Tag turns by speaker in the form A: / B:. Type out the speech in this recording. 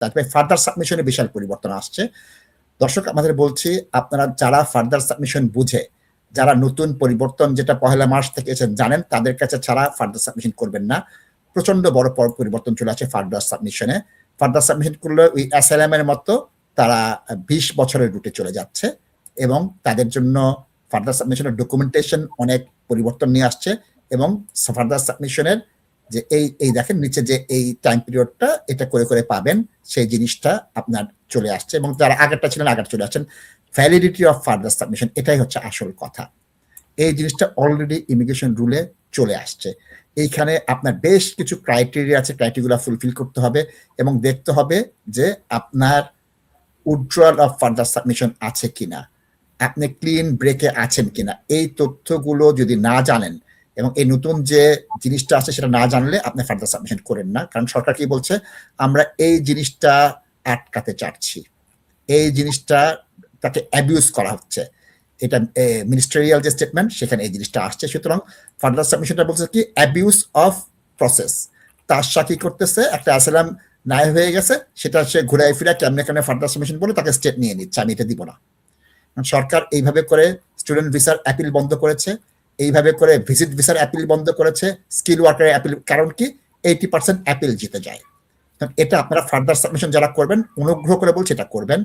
A: তারপরে ফার্দার সাবমিশনে বিশাল পরিবর্তন আসছে। দর্শক আমাদের বলছি, আপনারা যারা ফার্দার সাবমিশন বুঝে, যারা নতুন পরিবর্তন যেটা ১লা মার্চ থেকে জানেন, তাদের কাছে ছাড়া ফার্দার সাবমিশন করবেন না। প্রচন্ড বড় পরিবর্তন চলে আসে ফার্দার সাবমিশনে। ফার্দার সাবমিশন করলে ওই অ্যাসাইলাম এর মতো তারা ২০ বছরের রুটে চলে যাচ্ছে এবং তাদের জন্য ফার্দার সাবমিশনের ডকুমেন্টেশন অনেক পরিবর্তন নিয়ে আসছে এবং ফার্দার সাবমিশনের যে এই দেখেন নিচে যে এই টাইম পিরিয়ডটা এটা করে পাবেন, সেই জিনিসটা আপনার চলে আসছে এবং যারা আগেরটা ছিলেন আগের চলে আসছেন। ভ্যালিডিটি অফ ফার্দার সাবমিশন, এটাই হচ্ছে আসল কথা। এই জিনিসটা অলরেডি ইমিগ্রেশন রুলে চলে আসছে। এইখানে আপনার বেশ কিছু ক্রাইটেরিয়া আছে, ক্রাইটেরিয়া ফুলফিল করতে হবে এবং দেখতে হবে যে আপনার উইথড্রয়াল অফ ফার্দার সাবমিশন আছে কিনা, আপনি ক্লিন ব্রেকে আছেন কিনা। এই তথ্যগুলো যদি না জানেন এবং এই নতুন যে জিনিসটা আছে সেটা না জানলে আপনি ফার্দার সাবমিশন করেন না। কারণ সরকার কি বলছে, আমরা এই জিনিসটা আটকাতে চাচ্ছি, এই জিনিসটা তাকে অ্যাবিউজ করা হচ্ছে। এটা মিনিস্টারিয়াল যে স্টেটমেন্ট সেখানে এই জিনিসটা আসছে। সুতরাং ফার্দার সাবমিশনটা বলছে কি অ্যাবিউজ অফ প্রসেস। তার সাথে কি করতেছে, একটা অ্যাসাইলাম নাই হয়ে গেছে, সেটা সে ঘুরাই ফিরে কেমনে ফার্দার সাবমিশন বলে তাকে স্টেট নিয়ে নিচ্ছে, আমি এটা দিব না। সরকার এইভাবে করে স্টুডেন্ট ভিসার অ্যাপিল বন্ধ করেছে, এইভাবে করে ভিজিট ভিসার অ্যাপিল বন্ধ করেছে, স্কিল ওয়ার্কারের অ্যাপিল। কারণ কি 80% অ্যাপিল জিতে যায়। এটা আপনারা ফার্দার সাবমিশন যারা করবেন অনুগ্রহ করে বলছি এটা করবেন।